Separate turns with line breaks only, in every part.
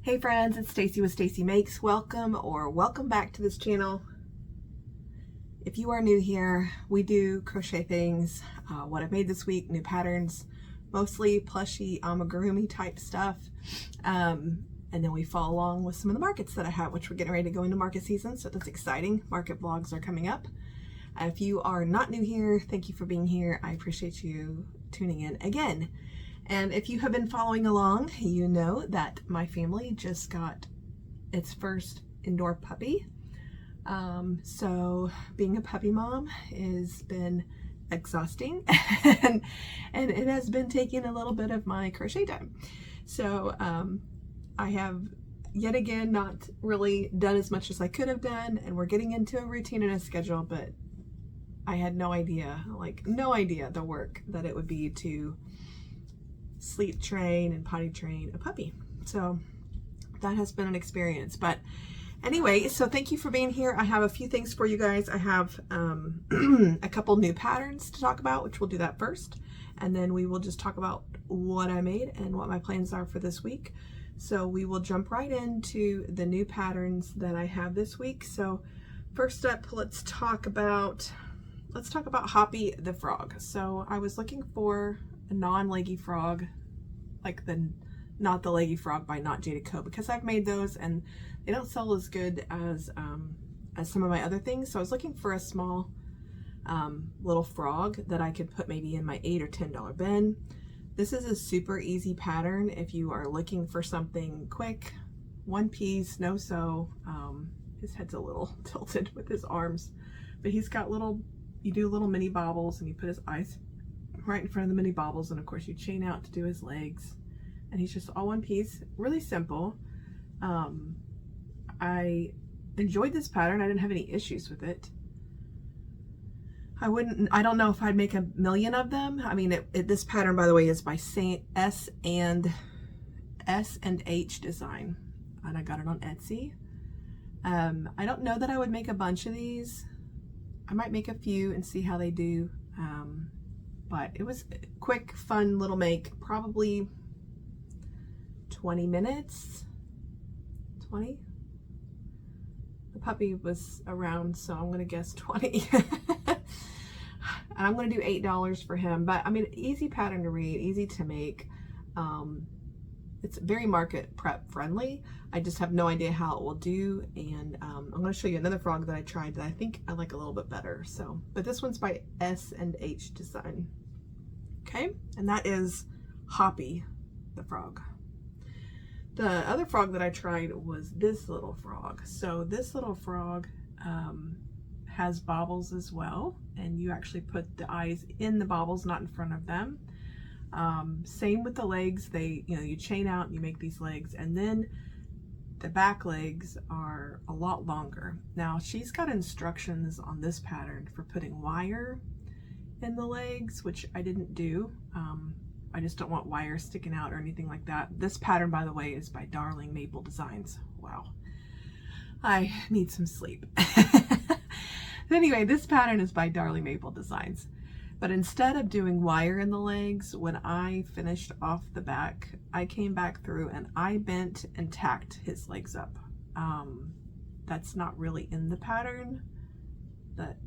Hey friends, it's Stacy with Stacy Makes. Welcome back to this channel. If you are new here, we do crochet things. What I've made this week, new patterns, mostly plushy amigurumi type stuff. And then we follow along with some of the markets that I have, which we're getting ready to go into market season. So that's exciting. Market vlogs are coming up. If you are not new here, thank you for being here. I appreciate you tuning in again. And if you have been following along, you know that my family just got its first indoor puppy. So being a puppy mom has been exhausting and it has been taking a little bit of my crochet time. So I have yet again not really done as much as I could have done, and we're getting into a routine and a schedule, but I had no idea the work that it would be to sleep train and potty train a puppy. So that has been an experience. But anyway, so thank you for being here. I have a few things for you guys. I have a couple new patterns to talk about, which we'll do that first. And then we will just talk about what I made and what my plans are for this week. So we will jump right into the new patterns that I have this week. So first up, let's talk about Hoppy the frog. So I was looking for a non-leggy frog, like not the leggy frog by Not Jaded Co, because I've made those and they don't sell as good as some of my other things. So I was looking for a small little frog that I could put maybe in my $8 or $10 bin. This is a super easy pattern if you are looking for something quick, one piece, no sew. His head's a little tilted with his arms, but he's got you do little mini bobbles and you put his eyes right in front of the mini bobbles, and of course you chain out to do his legs, and he's just all one piece, really simple. I enjoyed this pattern. I didn't have any issues with it. I don't know if I'd make a million of them. I mean, this pattern, by the way, is by S and H Design, and I got it on Etsy. I don't know that I would make a bunch of these. I might make a few and see how they do. But it was a quick, fun little make, probably 20 minutes, 20? The puppy was around, so I'm gonna guess 20. And I'm gonna do $8 for him, but I mean, easy pattern to read, easy to make. It's very market prep friendly. I just have no idea how it will do, and I'm going to show you another frog that I tried that I think I like a little bit better. So, but this one's by S and H Design. Okay, and that is Hoppy the frog. The other frog that I tried was this little frog. So this little frog has bobbles as well, and you actually put the eyes in the bobbles, not in front of them. Same with the legs. You chain out and you make these legs, and then the back legs are a lot longer. Now she's got instructions on this pattern for putting wire in the legs, which I didn't do. I just don't want wire sticking out or anything like that. This pattern, by the way, is by Darling Maple Designs. Wow, I need some sleep. Anyway, this pattern is by Darling Maple Designs. But instead of doing wire in the legs, when I finished off the back, I came back through and I bent and tacked his legs up. That's not really in the pattern that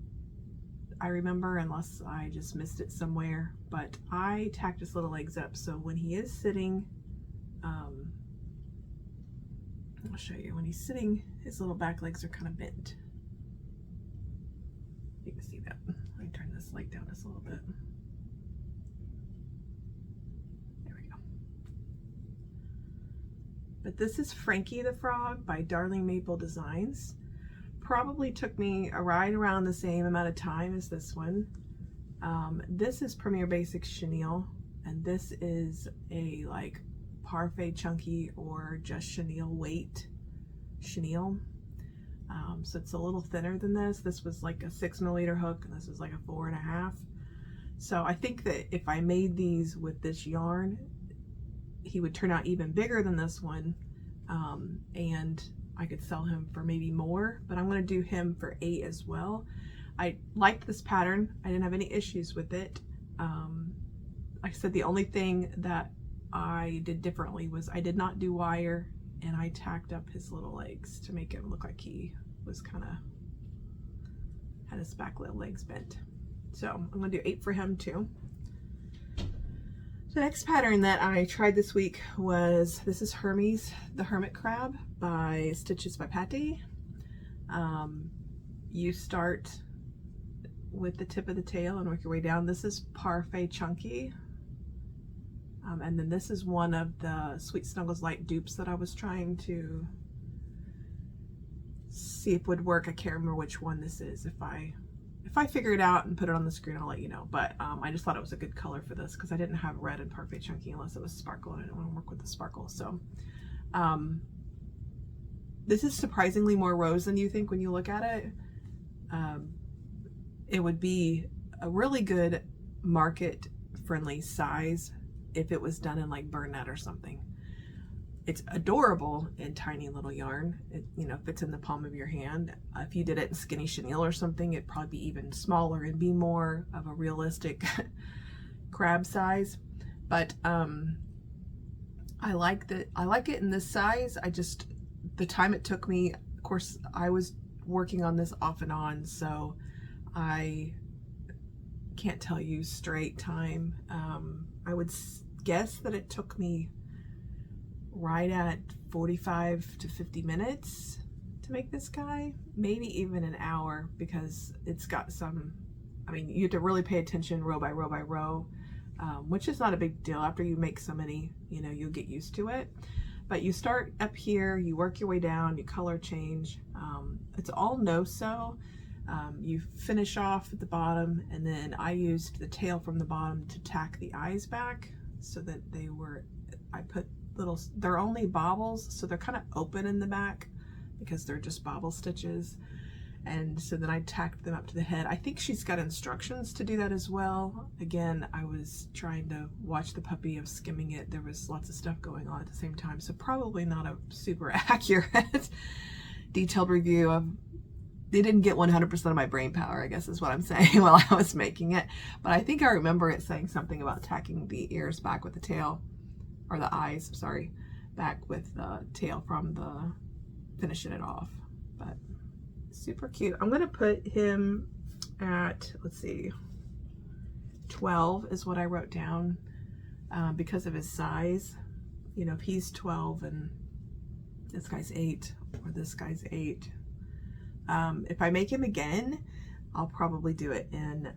I remember, unless I just missed it somewhere. But I tacked his little legs up, so when he is sitting, I'll show you. When he's sitting, his little back legs are kind of bent. You can see that. Let me turn this light down just a little bit. There we go. But this is Frankie the Frog by Darling Maple Designs. Probably took me right around the same amount of time as this one. This is Premier Basics Chenille, and this is a like Parfait Chunky or just chenille weight chenille. So it's a little thinner than this. This was like a 6mm hook, and this was like a 4.5. So I think that if I made these with this yarn, he would turn out even bigger than this one, and I could sell him for maybe more, but I'm going to do him for $8 as well. I liked this pattern. I didn't have any issues with it. Like I said, the only thing that I did differently was I did not do wire and I tacked up his little legs to make him look like he was kind of had his back little legs bent. So I'm gonna do 8 for him too. The next pattern that I tried this week was, this is Hermes, the Hermit Crab by Stitches by Patty. You start with the tip of the tail and work your way down. This is Parfait Chunky. And then this is one of the Sweet Snuggles Light dupes that I was trying to see if would work. I can't remember which one this is. If I figure it out and put it on the screen, I'll let you know. But I just thought it was a good color for this because I didn't have red and Parfait Chunky unless it was sparkle, and I didn't want to work with the sparkle. So this is surprisingly more rose than you think when you look at it. It would be a really good market friendly size if it was done in like Burnett or something. It's adorable in tiny little yarn. It, you know, fits in the palm of your hand. If you did it in skinny chenille or something, it'd probably be even smaller and be more of a realistic crab size. But I like it in this size. The time it took me, of course, I was working on this off and on, so I can't tell you straight time. I would guess that it took me right at 45 to 50 minutes to make this guy, maybe even an hour, because it's got some, I mean, you have to really pay attention row by row by row, which is not a big deal. After you make so many, you know, you'll get used to it. But you start up here, you work your way down, you color change. It's all no-sew. You finish off at the bottom, and then I used the tail from the bottom to tack the eyes back so that I put they're only bobbles, so they're kind of open in the back because they're just bobble stitches. And so then I tacked them up to the head. I think she's got instructions to do that as well. Again, I was trying to watch the puppy, I was skimming it. There was lots of stuff going on at the same time, so probably not a super accurate detailed review of, they didn't get 100% of my brain power, I guess is what I'm saying, while I was making it. But I think I remember it saying something about tacking the ears back with the tail, or the eyes, sorry, back with the tail from the finishing it off. But super cute. I'm gonna put him at, let's see, 12 is what I wrote down, because of his size. You know, if he's 12 and this guy's 8, or this guy's 8, if I make him again, I'll probably do it in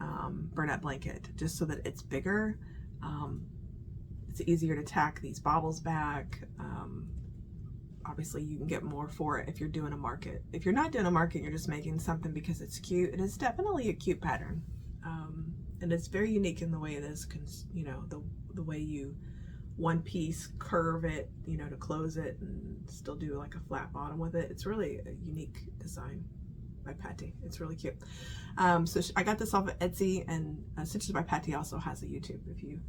Burnett blanket, just so that it's bigger. It's easier to tack these bobbles back. Obviously you can get more for it if you're doing a market. If you're not doing a market, you're just making something because it's cute. It is definitely a cute pattern. And it's very unique in the way it is, you know, the way you one piece curve it, you know, to close it and still do like a flat bottom with it. It's really a unique design by Patty. It's really cute. So I got this off of Etsy, and Stitches by Patty also has a YouTube if you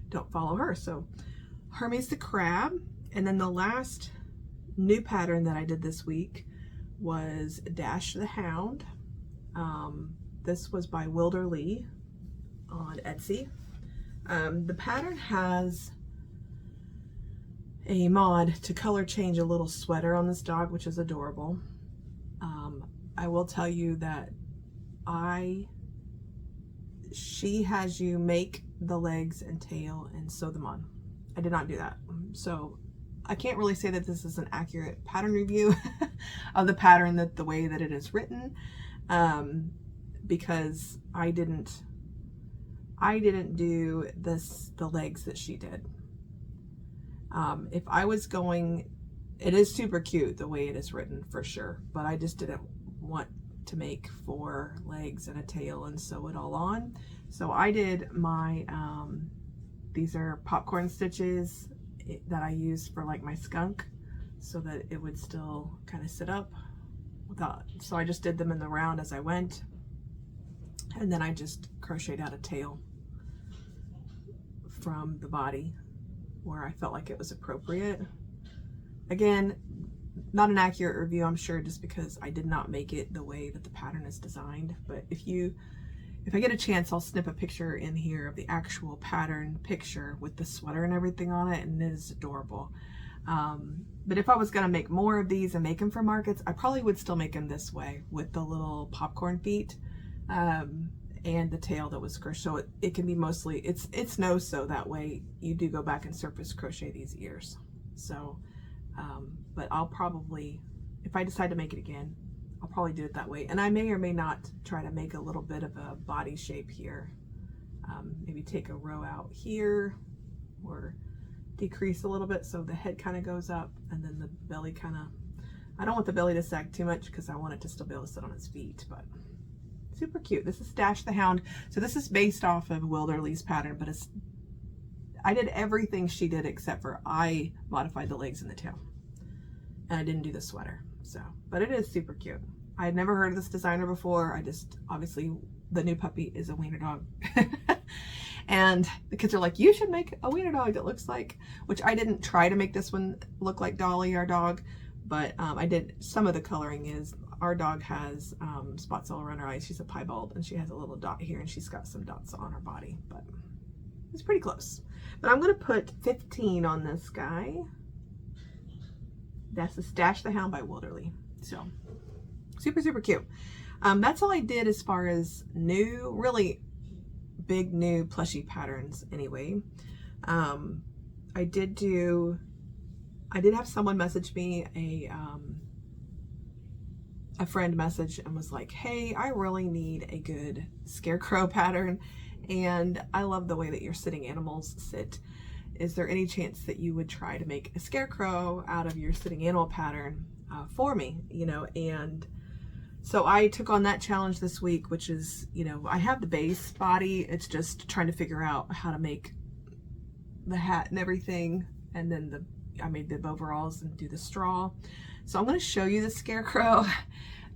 don't follow her. So Hermes the Crab. And then the last new pattern that I did this week was Dash the Hound. This was by Wilder Lee on Etsy. The pattern has a mod to color change a little sweater on this dog, which is adorable. I will tell you that she has you make the legs and tail and sew them on. I did not do that. So I can't really say that this is an accurate pattern review of the pattern the way that it is written, because I didn't do the legs that she did. If I was going, it is super cute the way it is written for sure, but I just didn't want to make 4 legs and a tail and sew it all on. So I did my, these are popcorn stitches that I used for like my skunk, so that it would still kind of sit up without, so I just did them in the round as I went, and then I just crocheted out a tail from the body where I felt like it was appropriate. Again, not an accurate review, I'm sure, just because I did not make it the way that the pattern is designed. But if I get a chance, I'll snip a picture in here of the actual pattern picture with the sweater and everything on it, and it is adorable. But if I was gonna make more of these and make them for markets, I probably would still make them this way with the little popcorn feet and the tail that was crochet. So it can be mostly, it's no-sew, that way you do go back and surface crochet these ears. So, but I'll probably, if I decide to make it again, I'll probably do it that way. And I may or may not try to make a little bit of a body shape here. Maybe take a row out here or decrease a little bit so the head kind of goes up and then the belly kind of, I don't want the belly to sag too much because I want it to still be able to sit on its feet, but super cute. This is Dash the Hound. So this is based off of Wilderly's pattern, but I did everything she did except for I modified the legs and the tail. And I didn't do the sweater. So, but it is super cute. I had never heard of this designer before. I just, obviously the new puppy is a wiener dog. And the kids are like, you should make a wiener dog that looks like, which I didn't try to make this one look like Dolly, our dog, but I did some of the coloring. Is our dog has spots all around her eyes. She's a piebald and she has a little dot here and she's got some dots on her body, but it's pretty close. But I'm going to put 15 on this guy. That's the Dash the Hound by Wilderly. So super, super cute. That's all I did as far as new, really big new plushy patterns anyway. I did have someone message me, a friend message, and was like, hey, I really need a good Scarecrow pattern and I love the way that your sitting animals sit. Is there any chance that you would try to make a Scarecrow out of your sitting animal pattern for me, you know? And so I took on that challenge this week, which is, you know, I have the base body. It's just trying to figure out how to make the hat and everything. And then I made the overalls and do the straw. So I'm going to show you the Scarecrow,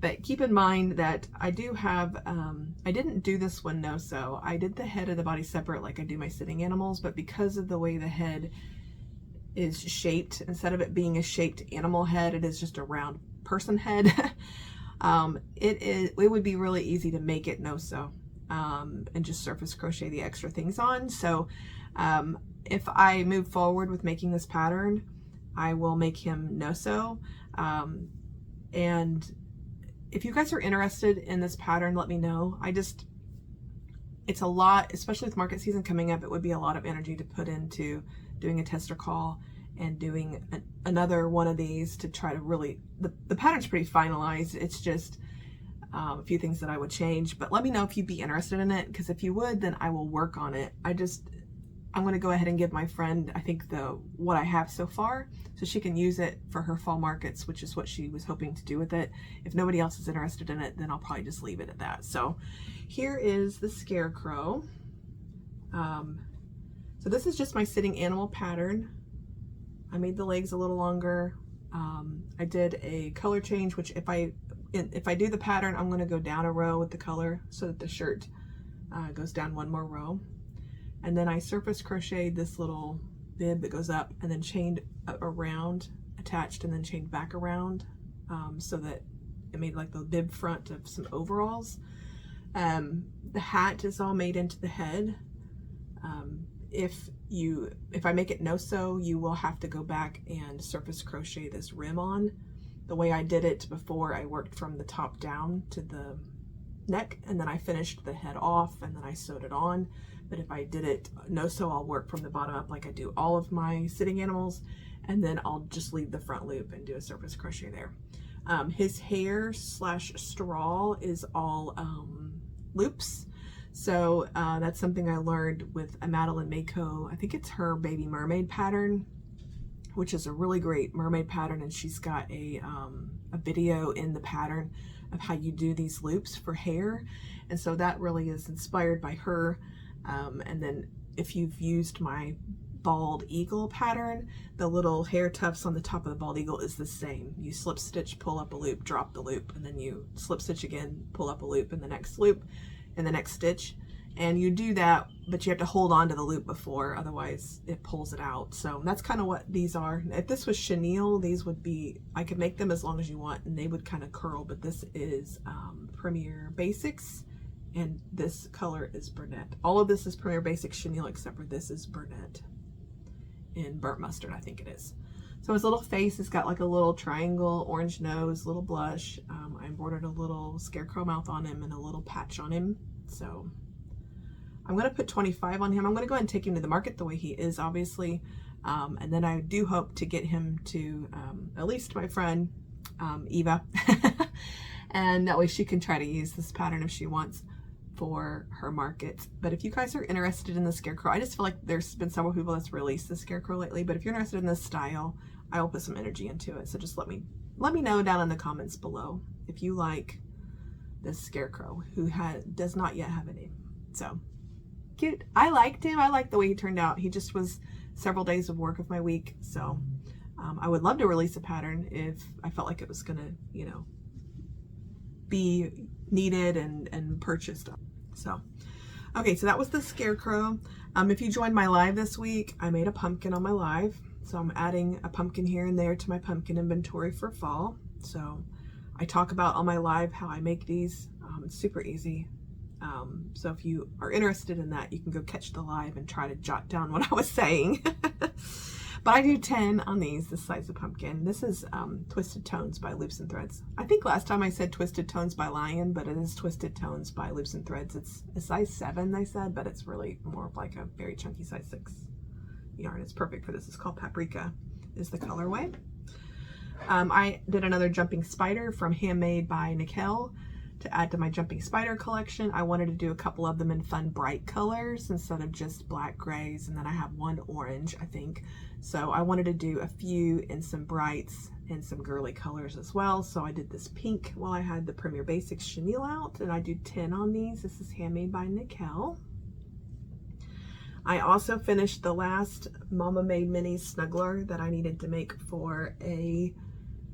but keep in mind that I do have, I didn't do this one no-sew. I did the head of the body separate like I do my sitting animals, but because of the way the head is shaped, instead of it being a shaped animal head, it is just a round person head. It would be really easy to make it no-sew and just surface crochet the extra things on. So if I move forward with making this pattern, I will make him no-sew. And if you guys are interested in this pattern, let me know. It's a lot, especially with market season coming up, it would be a lot of energy to put into doing a tester call and doing another one of these to try to really, the pattern's pretty finalized. It's just a few things that I would change, but let me know if you'd be interested in it, because if you would, then I will work on it. I'm going to go ahead and give my friend, I think, what I have so far, so she can use it for her fall markets, which is what she was hoping to do with it. If nobody else is interested in it, then I'll probably just leave it at that. So here is the Scarecrow. So this is just my sitting animal pattern. I made the legs a little longer. I did a color change, which if I do the pattern, I'm going to go down a row with the color so that the shirt goes down one more row. And then I surface crocheted this little bib that goes up and then chained around, attached, and then chained back around so that it made like the bib front of some overalls. The hat is all made into the head. If I make it no-sew, you will have to go back and surface crochet this rim on. The way I did it before, I worked from the top down to the neck, and then I finished the head off, and then I sewed it on. But if I did it no-sew, I'll work from the bottom up like I do all of my sitting animals, and then I'll just leave the front loop and do a surface crochet there. His hair / straw is all loops. So that's something I learned with a Madeline Mako. I think it's her baby mermaid pattern, which is a really great mermaid pattern, and she's got a video in the pattern of how you do these loops for hair. And so that really is inspired by her. And then if you've used my bald eagle pattern, the little hair tufts on the top of the bald eagle is the same. You slip stitch, pull up a loop, drop the loop, and then you slip stitch again, pull up a loop in the next loop, in the next stitch. And you do that, but you have to hold on to the loop before, otherwise it pulls it out. So that's kind of what these are. If this was chenille, these would be, I could make them as long as you want and they would kind of curl, but this is Premier Basics, and this color is Burnett. All of this is Premier Basics chenille except for this is Burnett in burnt mustard, I think it is. So his little face has got like a little triangle, orange nose, little blush. I embroidered a little scarecrow mouth on him and a little patch on him. So I'm going to put 25 on him. I'm going to go ahead and take him to the market the way he is, obviously. And then I do hope to get him to at least my friend Eva. And that way she can try to use this pattern if she wants for her market. But if you guys are interested in the Scarecrow, I just feel like there's been several people that's released the Scarecrow lately, but if you're interested in this style, I will put some energy into it. So just let me know down in the comments below if you like this Scarecrow who does not yet have a name. So cute. I liked him. I liked the way he turned out. He just was several days of work of my week. So I would love to release a pattern if I felt like it was gonna, you know, be needed and purchased. So okay, so that was the Scarecrow. If you joined my live this week, I made a pumpkin on my live, so I'm adding a pumpkin here and there to my pumpkin inventory for fall. So I talk about on my live how I make these. It's super easy. So if you are interested in that, you can go catch the live and try to jot down what I was saying. But I do 10 on these, this size of pumpkin. This is Twisted Tones by Loops and Threads. I think last time I said Twisted Tones by Lion, but it is Twisted Tones by Loops and Threads. It's a size 7, they said, but it's really more of like a very chunky size 6 yarn. It's perfect for this. It's called Paprika, is the colorway. I did another Jumping Spider from Handmade by Nicole to add to my Jumping Spider collection. I wanted to do a couple of them in fun bright colors instead of just black grays, and then I have one orange, I think. So I wanted to do a few in some brights and some girly colors as well. So I did this pink while I had the Premier Basics chenille out, and I do 10 on these. This is Handmade by Nicole. I also finished the last Mama Made Mini Snuggler that I needed to make for a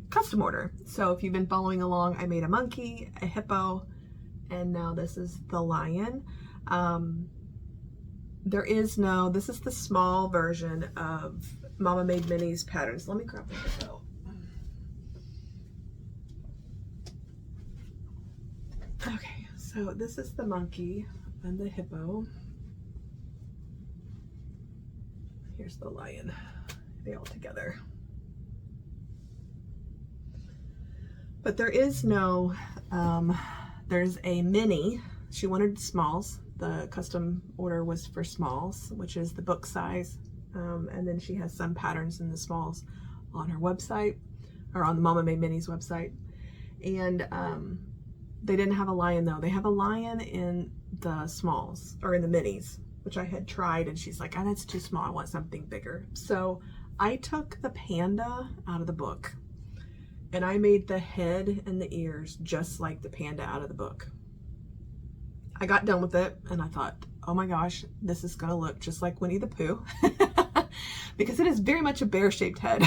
custom order. So if you've been following along, I made a monkey, a hippo, and now this is the lion. This is the small version of Mama Made Minis patterns. Let me grab the hippo. Okay, so this is the monkey and the hippo. Here's the lion, they all together. But there is no, there's a mini. She wanted smalls. The custom order was for smalls, which is the book size. And then she has some patterns in the smalls on her website, or on the Mama Made Minis website. And they didn't have a lion though. They have a lion in the smalls, or in the minis, which I had tried, and she's like, oh, that's too small. I want something bigger. So I took the panda out of the book, and I made the head and the ears just like the panda out of the book. I got done with it and I thought, oh my gosh, this is gonna look just like Winnie the Pooh because it is very much a bear-shaped head.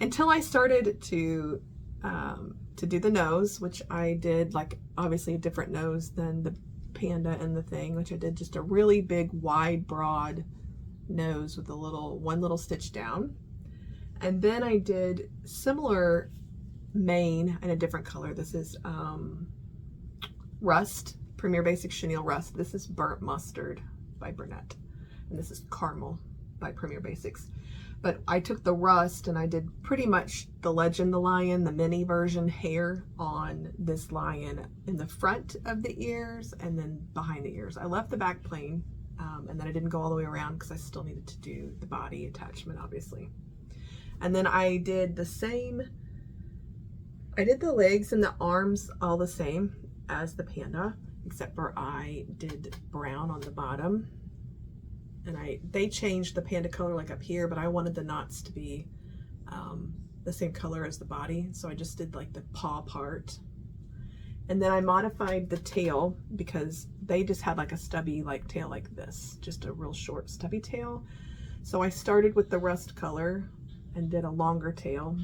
Until I started to do the nose, which I did like obviously a different nose than the panda and the thing, which I did just a really big, wide, broad nose with one little stitch down. And then I did similar mane in a different color. This is Rust, Premier Basics Chenille Rust. This is Burnt Mustard by Burnett. And this is Caramel by Premier Basics. But I took the Rust and I did pretty much the Legend the Lion, the mini version hair on this lion in the front of the ears and then behind the ears. I left the back plain and then I didn't go all the way around because I still needed to do the body attachment, obviously. And then I did the same, I did the legs and the arms all the same as the panda, except for I did brown on the bottom. And they changed the panda color like up here, but I wanted the knots to be the same color as the body. So I just did like the paw part. And then I modified the tail because they just had like a stubby like tail like this, just a real short stubby tail. So I started with the rust color and did a longer tail,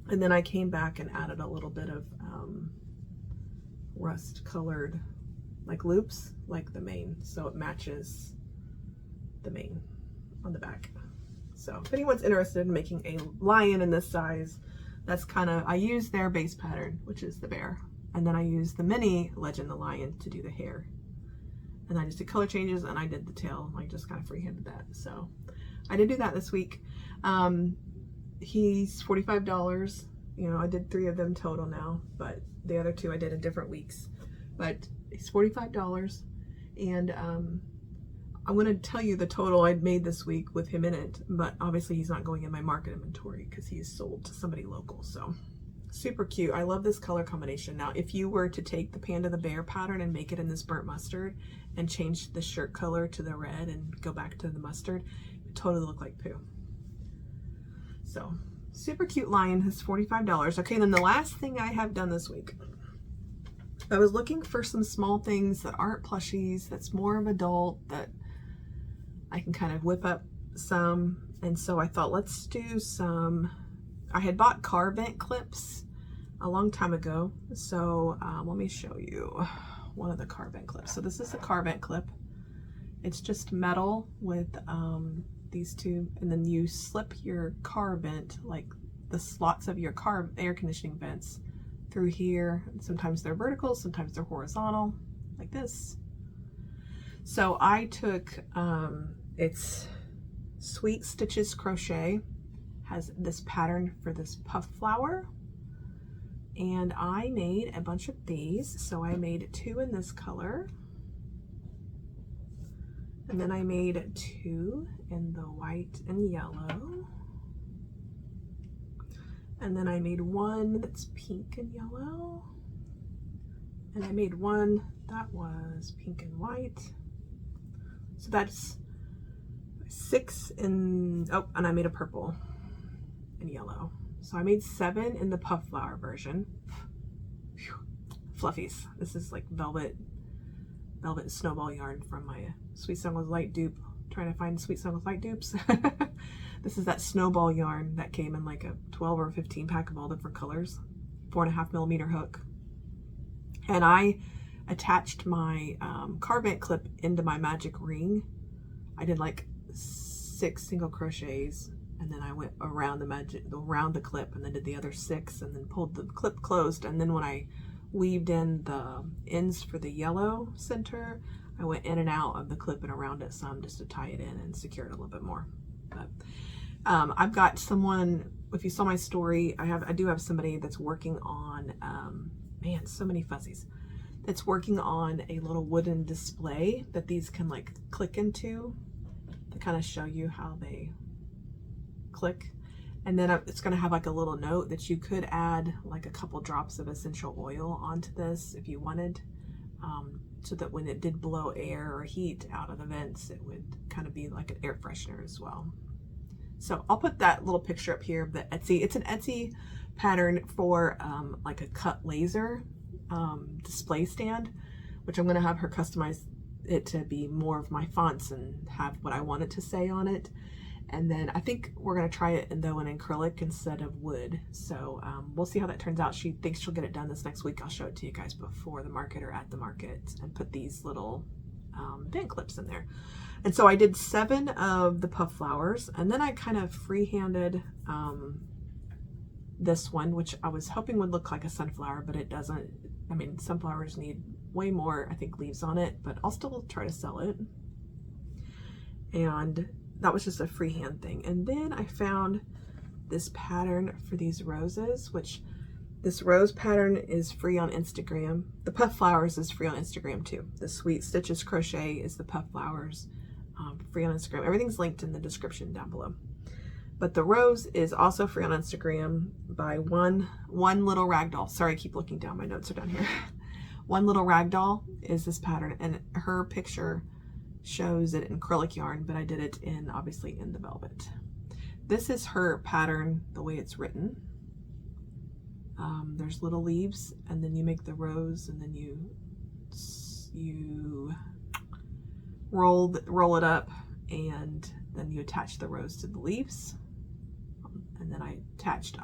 and then I came back and added a little bit of rust colored like loops like the mane, so it matches the mane on the back. So if anyone's interested in making a lion in this size, that's kind of, I use their base pattern, which is the bear, and then I use the mini Legend the Lion to do the hair, and I just did color changes and I did the tail, like just kind of freehanded that. So I did do that this week. he's $45. You know, I did 3 of them total now, but the other 2 I did in different weeks. But he's $45, and I'm going to tell you the total I'd made this week with him in it, but obviously he's not going in my market inventory because he's sold to somebody local. So super cute. I love this color combination. Now, if you were to take the Panda the Bear pattern and make it in this burnt mustard and change the shirt color to the red and go back to the mustard, it would totally look like poo. So super cute lion is $45. Okay, then the last thing I have done this week, I was looking for some small things that aren't plushies, that's more of adult, that I can kind of whip up some. And so I thought, let's do some, I had bought car vent clips a long time ago. So let me show you one of the car vent clips. So this is a car vent clip. It's just metal with these 2, and then you slip your car vent, like the slots of your car air conditioning vents, through here. Sometimes they're vertical, sometimes they're horizontal, like this. So I took, it's Sweet Stitches Crochet, has this pattern for this puff flower, and I made a bunch of these. So I made 2 in this color, and then I made 2 in the white and yellow, and then I made 1 that's pink and yellow, and I made 1 that was pink and white. So that's 6 in, oh, and I made a purple and yellow. So I made 7 in the puff flower version. Whew. Fluffies. This is like velvet snowball yarn from my Sweet Song with Light dupe. Trying to find Sweet Song with Light dupes. This is that snowball yarn that came in like a 12 or 15 pack of all different colors. 4.5mm hook. And I attached my car vent clip into my magic ring. I did like 6 single crochets, and then I went around the clip, and then did the other 6, and then pulled the clip closed. And then when I weaved in the ends for the yellow center, I went in and out of the clip and around it some just to tie it in and secure it a little bit more. But I've got someone, if you saw my story, I do have somebody that's working on, man, so many fuzzies. It's working on a little wooden display that these can like click into to kind of show you how they click. And then it's going to have like a little note that you could add like a couple drops of essential oil onto this if you wanted, so that when it did blow air or heat out of the vents, it would kind of be like an air freshener as well. So I'll put that little picture up here of the Etsy. It's an Etsy pattern for like a cut laser display stand, which I'm going to have her customize it to be more of my fonts and have what I want it to say on it. And then I think we're going to try it in acrylic instead of wood. So we'll see how that turns out. She thinks she'll get it done this next week. I'll show it to you guys before the market or at the market, and put these little vent clips in there. And so I did 7 of the puff flowers, and then I kind of freehanded this one, which I was hoping would look like a sunflower, but it doesn't. I mean, sunflowers need way more, I think, leaves on it, but I'll still try to sell it. And that was just a freehand thing. And then I found this pattern for these roses, which this rose pattern is free on Instagram. The puff flowers is free on Instagram too. The Sweet Stitches Crochet is the puff flowers, free on Instagram. Everything's linked in the description down below. But the rose is also free on Instagram by one little ragdoll. Sorry, I keep looking down. My notes are down here. One little ragdoll is this pattern, and her picture shows it in acrylic yarn, but I did it in, obviously, in the velvet. This is her pattern, the way it's written. There's little leaves, and then you make the rose, and then you roll it up, and then you attach the rose to the leaves. And then I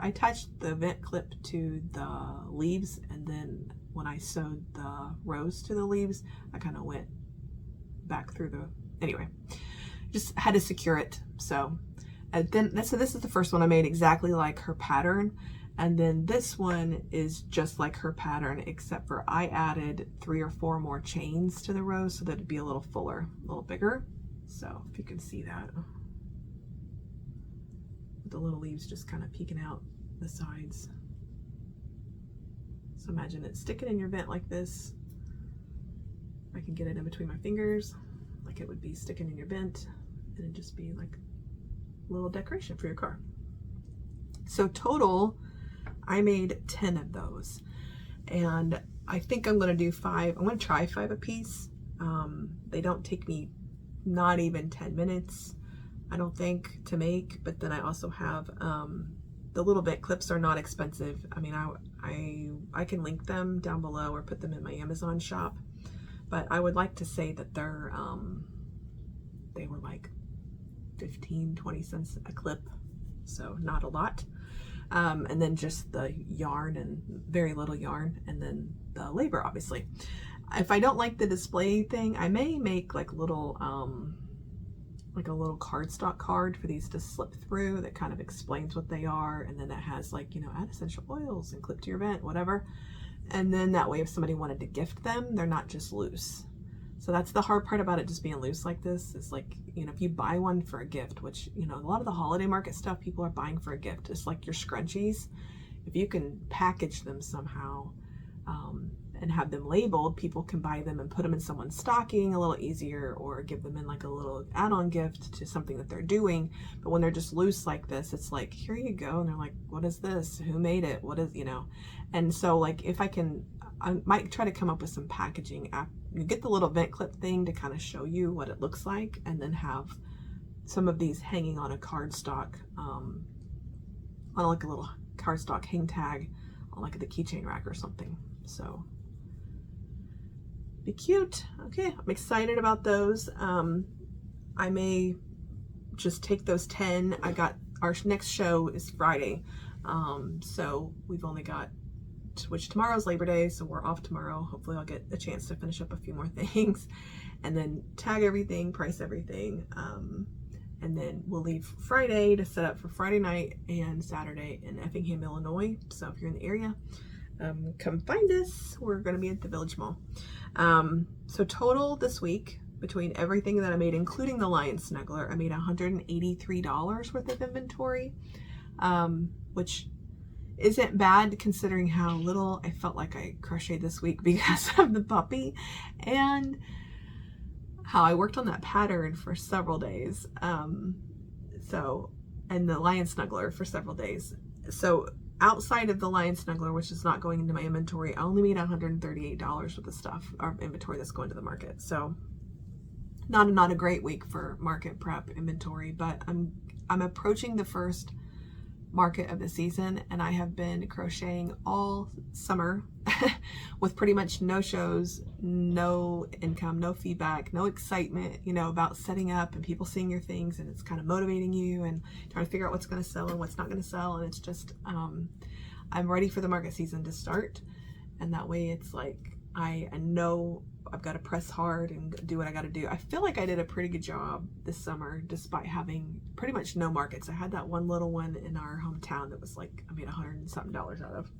attached the vent clip to the leaves, and then when I sewed the rose to the leaves, I kind of went back through the, anyway, just had to secure it. So this is the first one I made exactly like her pattern, and then this one is just like her pattern, except for I added 3 or 4 more chains to the rose so that it'd be a little fuller, a little bigger. So if you can see that. with the little leaves just kind of peeking out the sides. So imagine it sticking in your vent like this. I can get it in between my fingers, like it would be sticking in your vent, and it'd just be like a little decoration for your car. So total, I made 10 of those, and I think I'm gonna do 5. I'm gonna try 5 a piece. They don't take me not even 10 minutes, I don't think, to make, but then I also have the little bit clips are not expensive. I mean, I can link them down below or put them in my Amazon shop, but I would like to say that they're they were like 15-20 cents a clip, so not a lot. And then just the yarn, and very little yarn, and then the labor, obviously. If I don't like the display thing, I may make like little like a little cardstock card for these to slip through that kind of explains what they are, and then that has like, you know, add essential oils and clip to your vent, whatever. And then that way if somebody wanted to gift them, they're not just loose. So that's the hard part about it just being loose like this, is like, you know, if you buy one for a gift, which, you know, a lot of the holiday market stuff people are buying for a gift, it's like your scrunchies. If you can package them somehow and have them labeled, people can buy them and put them in someone's stocking a little easier, or give them in like a little add-on gift to something that they're doing. But when they're just loose like this, it's like, here you go, and they're like, what is this? Who made it? What is, you know? And so like, if I can, I might try to come up with some packaging app. You get the little vent clip thing to kind of show you what it looks like, and then have some of these hanging on a cardstock, on like a little cardstock hang tag on like the keychain rack or something. So be cute. Okay, I'm excited about those. I may just take those 10. I got, our next show is Friday, so we've only got, which tomorrow's Labor Day, so we're off tomorrow. Hopefully I'll get a chance to finish up a few more things, and then tag everything, price everything, and then we'll leave Friday to set up for Friday night and Saturday in Effingham, Illinois. So if you're in the area, come find us. We're going to be at the Village Mall. So total this week, between everything that I made, including the Lion Snuggler, I made $183 worth of inventory, which isn't bad considering how little I felt like I crocheted this week because of the puppy, and how I worked on that pattern for several days. And the Lion Snuggler for several days. So outside of the Lion Snuggler, which is not going into my inventory, I only made $138 worth of stuff, or inventory that's going to the market. So not a great week for market prep inventory, but I'm approaching the first market of the season, and I have been crocheting all summer with pretty much no shows, no income, no feedback, no excitement, you know, about setting up and people seeing your things, and it's kind of motivating you and trying to figure out what's going to sell and what's not going to sell. And it's just I'm ready for the market season to start, and that way it's like I know I've got to press hard and do what I got to do. I feel like I did a pretty good job this summer despite having pretty much no markets. I had that one little one in our hometown that was like, I made $100 and something out of,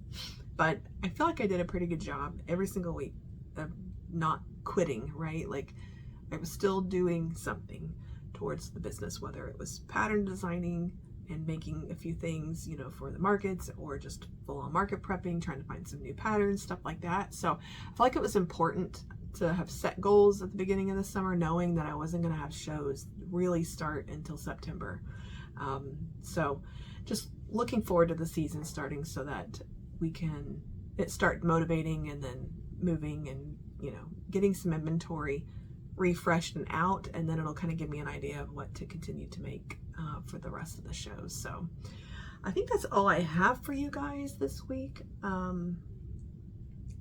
but I feel like I did a pretty good job every single week of not quitting, right? Like I was still doing something towards the business, whether it was pattern designing and making a few things, you know, for the markets, or just full on market prepping, trying to find some new patterns, stuff like that. So I feel like it was important to have set goals at the beginning of the summer, knowing that I wasn't going to have shows really start until September. So just looking forward to the season starting so that we can start motivating and then moving and, you know, getting some inventory refreshed and out, and then it'll kind of give me an idea of what to continue to make for the rest of the shows. So I think that's all I have for you guys this week.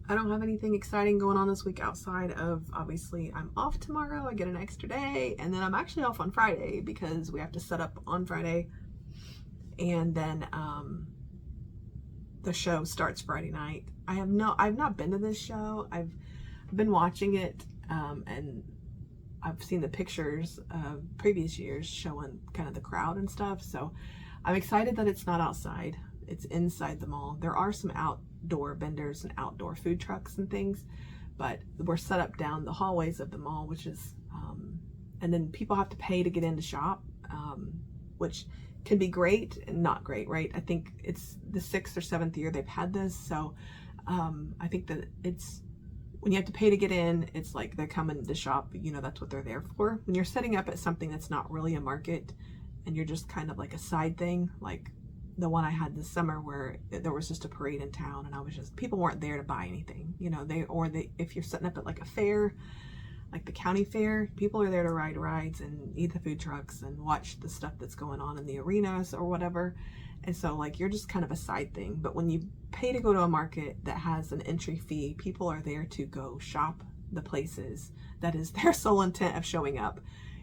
I don't have anything exciting going on this week outside of, obviously, I'm off tomorrow. I get an extra day, and then I'm actually off on Friday because we have to set up on Friday, and then the show starts Friday night. I've not been to this show. I've been watching it, and I've seen the pictures of previous years showing kind of the crowd and stuff. So I'm excited that it's not outside. It's inside the mall. There are some outdoor vendors and outdoor food trucks and things, but we're set up down the hallways of the mall, which is, and then people have to pay to get in to shop, which can be great and not great, right? I think it's the 6th or 7th year they've had this, so I think that it's, when you have to pay to get in, it's like they're coming to shop, you know, that's what they're there for. When you're setting up at something that's not really a market and you're just kind of like a side thing, like the one I had this summer where there was just a parade in town and I was just, people weren't there to buy anything, you know, if you're setting up at like a fair, like the county fair, people are there to ride rides and eat the food trucks and watch the stuff that's going on in the arenas or whatever. And so like you're just kind of a side thing. But when you pay to go to a market that has an entry fee, people are there to go shop the places that is their sole intent of showing up.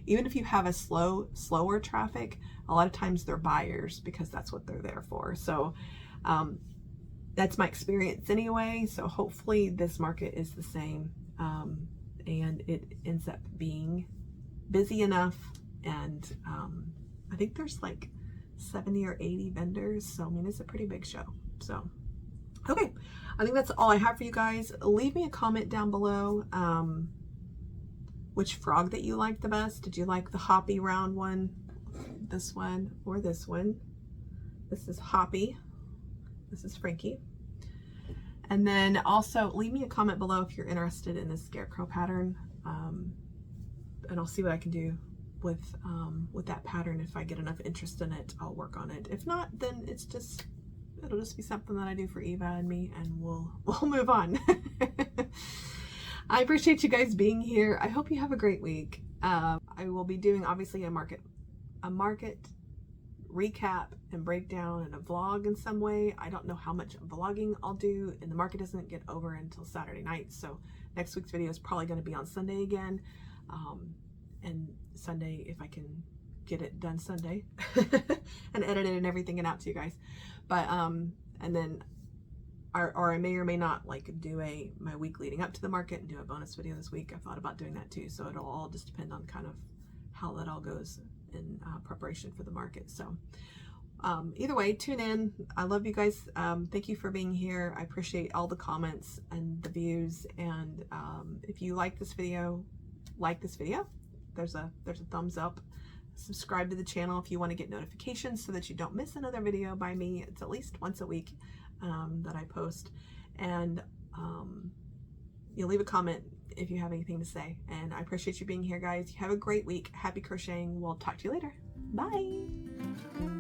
Even if you have a slower traffic, a lot of times they're buyers because that's what they're there for. So that's my experience anyway. So hopefully this market is the same. And it ends up being busy enough. And I think there's like 70 or 80 vendors. So, I mean, it's a pretty big show. So, okay. I think that's all I have for you guys. Leave me a comment down below which frog that you liked the best. Did you like the hoppy round one, this one, or this one? This is Hoppy. This is Frankie. And then also leave me a comment below if you're interested in this Scarecrow pattern. And I'll see what I can do with that pattern. If I get enough interest in it, I'll work on it. If not, then it'll just be something that I do for Eva and me, and we'll move on. I appreciate you guys being here. I hope you have a great week. I will be doing obviously a market recap and breakdown and a vlog in some way. I don't know how much vlogging I'll do, and the market doesn't get over until Saturday night, so next week's video is probably going to be on Sunday again, and Sunday if I can get it done Sunday and edit it and everything and out to you guys. But and then or I may or may not like do my week leading up to the market and do a bonus video this week. I've thought about doing that too, so it'll all just depend on kind of how that all goes in preparation for the market. So either way, tune in. I love you guys. Thank you for being here. I appreciate all the comments and the views, and if you like this video, there's a thumbs up. Subscribe to the channel if you want to get notifications so that you don't miss another video by me. It's at least once a week that I post, and you'll leave a comment if you have anything to say. And I appreciate you being here, guys. You have a great week. Happy crocheting. We'll talk to you later. Bye.